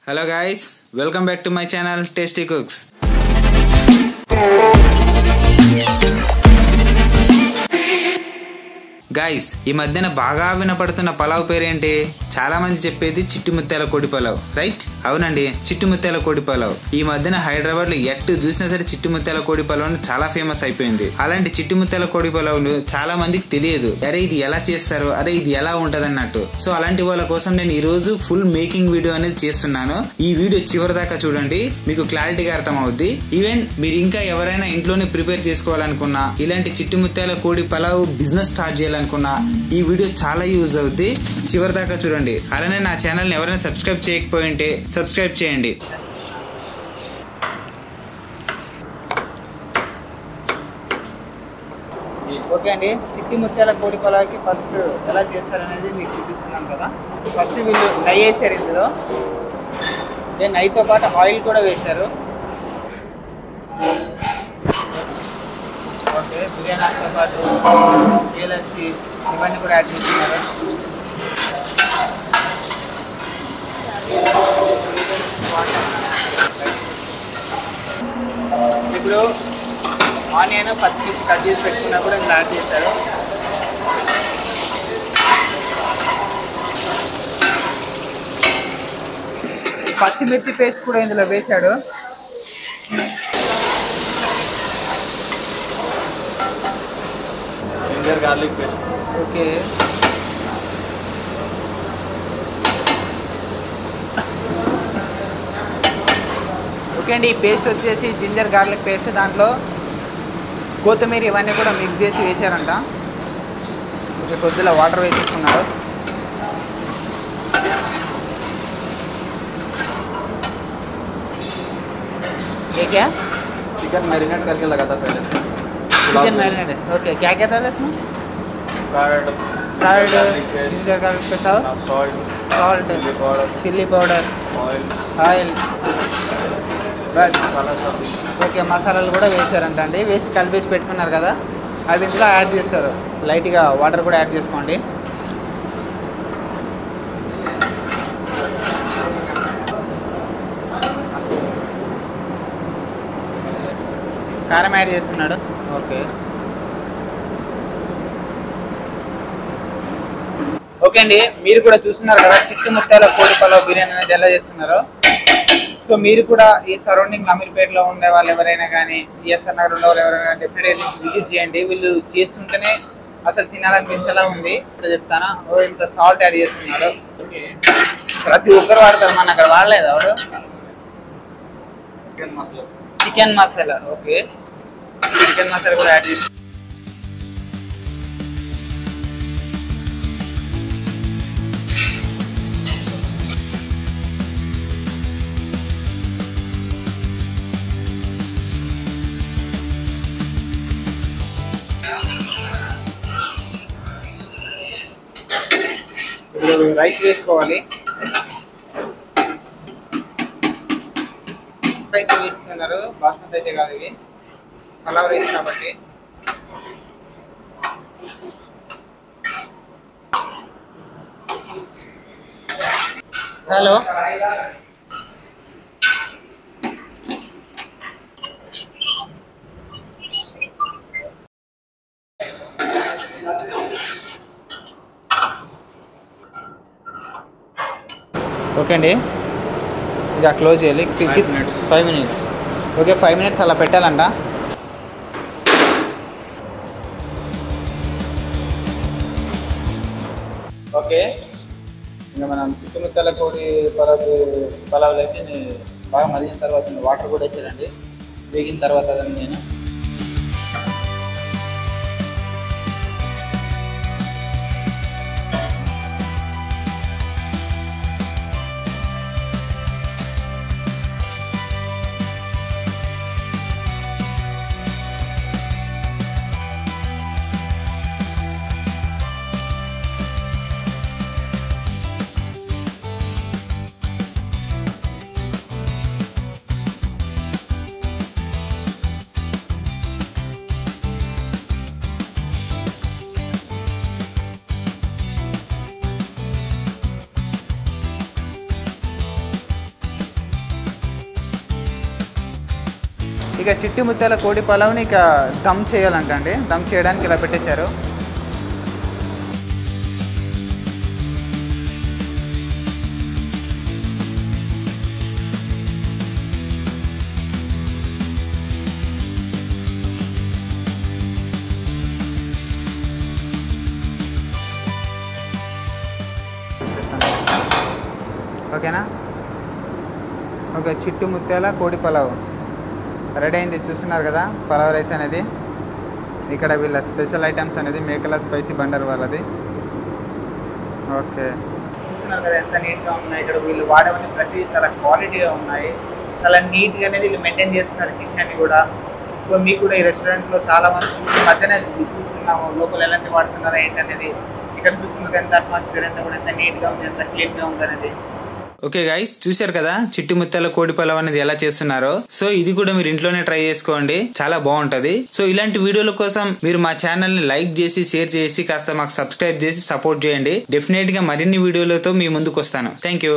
Hello guys, welcome back to my channel Tasty Cooks. Guys ఈ మధ్యన బాగా వినపడుతున్న పలావ్ పేరేంటి? చాలా మంది చెప్పేది చిట్టి ముత్యాల కోడి పలావ్, రైట్? అవునండి, చిట్టి ముత్యాల కోడి పలావ్. ఈ మధ్యన హైదరాబాద్ లో ఎట్టు చూసినా సరే చిట్టి ముత్యాల కోడి పలావ్ చాలా ఫేమస్ అయిపోయింది. అలాంటి చిట్టి ముత్యాల కోడి పలావ్ చాలా మందికి తెలియదు. అరే ఇది ఎలా చేస్తారు, అరే ఇది ఎలా ఉంటది అన్నట్టు. సో అలాంటి వాళ్ళ కోసం నేను ఈ రోజు ఫుల్ మేకింగ్ వీడియో అనేది చేస్తున్నాను. ఈ వీడియో చివరి దాకా చూడండి, మీకు క్లారిటీగా అర్థం అవుద్ది. ఈవెన్ మీరు ఇంకా ఎవరైనా ఇంట్లోనే ప్రిపేర్ చేసుకోవాలనుకున్నా, ఇలాంటి చిట్టి ముత్యాల కోడి పలావ్ బిజినెస్ స్టార్ట్ చేయాలనుకున్నా ఈ వీడియో చాలా యూజ్ అవుద్ది. చివరి దాకా చూడండి. అలానే నా ఛానల్ ని ఎవరైనా సబ్స్క్రైబ్ చేయకపోయింటే సబ్స్క్రైబ్ చేయండి. ఓకే అండి, చిట్టి ముత్యాల కోడి పలావ్కి ఫస్ట్ ఎలా చేస్తారనేది మీకు చూపిస్తున్నాను కదా. ఫస్ట్ వీళ్ళు నెయ్యి వేసారు, ఇందులో నెయ్యితో పాటు ఆయిల్ కూడా వేశారు. ఓకే, బిర్యానీ ఆకుతో పాటు ఏలచ్చి ఇవన్నీ కూడా యాడ్ చేస్తున్నారు. ఇప్పుడు ఆనియన్ పచ్చిమిర్చి కట్ చేసి పెట్టుకున్నా కూడా ఇందులో యాడ్ చేస్తారు. పచ్చిమిర్చి పేస్ట్ కూడా ఇందులో వేశాడు. Garlic paste. ఓకే, ఓకే అండి. ఈ పేస్ట్ వచ్చేసి జింజర్ గార్లిక్ పేస్ట్. దాంట్లో కొత్తిమీర ఇవన్నీ కూడా మిక్స్ చేసి వేసారంట. ఓకే, కొద్దిగా వాటర్ వేసేసుకున్నారు. क्या चिकन मैरिनेट करके लगाता पहले से. Chicken marinate. ओके, क्या क्या था इसमें? Curd, ginger garlic paste, salt, chilli powder, oil, masala सब. ఓకే, మసాలాలు కూడా వేసారంట అండి. వేసి కలిపేసి పెట్టుకున్నారు కదా, అది ఇందులో యాడ్ చేస్తారు. లైట్గా వాటర్ కూడా యాడ్ చేసుకోండి. కారం యాడ్ చేస్తున్నాడు. ఓకే, ఓకే అండి. మీరు కూడా చూస్తున్నారు కదా చిట్టి ముత్యాల కోడి పలావ్ బిర్యానీ అనేది ఎలా చేస్తున్నారో. సో మీరు కూడా ఈ సరౌండింగ్ అమీర్పేటలో ఉండే వాళ్ళు ఎవరైనా కానీ, ఈఎస్ఆర్ నగర్ ఉండే వాళ్ళు ఎవరైనా డెఫినెట్గా విజిట్ చేయండి. వీళ్ళు చేస్తుంటేనే అసలు తినాలనిపించేలా ఉంది. ఇప్పుడు చెప్తానా, ఇంత సాల్ట్ యాడ్ చేస్తున్నాడు. ప్రతి ఒక్కరు వాడతారు, మన అక్కడ వాడలేదు ఎవరు. Chicken masala. Okay, chicken masala కూడా యాడ్ చేసి ఇప్పుడు రైస్ వేసుకోవాలి. రైస్ వేస్తున్నారు, బాస్మతి అయితే కాదు, ఇవి పలావ్ రైస్ కాబట్టి. హలో, ఓకే అండి. ఇది క్లోజ్ చేయాలి. 5 minutes. ఓకే, 5 minutes అలా పెట్టాలంట. ఓకే, ఇంకా మనం చిట్టి ముత్యాల కోడి పలావులు అయితే బాగా మరిగిన తర్వాత వాటర్ కూడా వేసాడండి. వేగిన తర్వాత అదని నేను ఇక చిట్టి ముత్యాల కోడి పలావ్ని ఇక దమ్ చేయాలంటండి. దమ్ చేయడానికి ఇలా పెట్టేశారు. ఓకేనా? ఓకే, చిట్టు ముత్యాల కోడి పలావ్ రెడీ అయింది. చూస్తున్నారు కదా పలావ్ రైస్ అనేది. ఇక్కడ వీళ్ళ స్పెషల్ ఐటమ్స్ అనేది మేకల స్పైసీ బండర్ వాళ్ళది. ఓకే, చూస్తున్నారు కదా ఎంత నీట్గా ఉన్నాయి. ఇక్కడ వీళ్ళు వాడేవన్నీ ప్రతి చాలా క్వాలిటీగా ఉన్నాయి. చాలా నీట్గా అనేది వీళ్ళు మెయింటైన్ చేస్తున్నారు కిచెన్ని కూడా. సో మీకు కూడా ఈ రెస్టారెంట్లో చాలా మంది మధ్యనే చూస్తున్నాము లోపల ఎలాంటి వాడుతున్నారా ఏంటనేది. ఇక్కడ చూస్తున్నారు ఎంత అట్మాస్ఫియర్ ఎంత కూడా ఎంత నీట్గా ఉంది, ఎంత క్లీన్గా ఉంది అనేది. ఓకే గైస్, చూశారు కదా చిట్టి ముత్యాల కోడి పలావ్ అనేది ఎలా చేస్తున్నారో. సో ఇది కూడా మీరు ఇంట్లోనే ట్రై చేసుకోండి, చాలా బాగుంటది. సో ఇలాంటి వీడియోల కోసం మీరు మా ఛానల్ ని లైక్ చేసి షేర్ చేసి కాస్త మాకు సబ్స్క్రైబ్ చేసి సపోర్ట్ చేయండి. డెఫినెట్ గా మరిన్ని వీడియోలతో మీ ముందుకు వస్తాను. Thank you.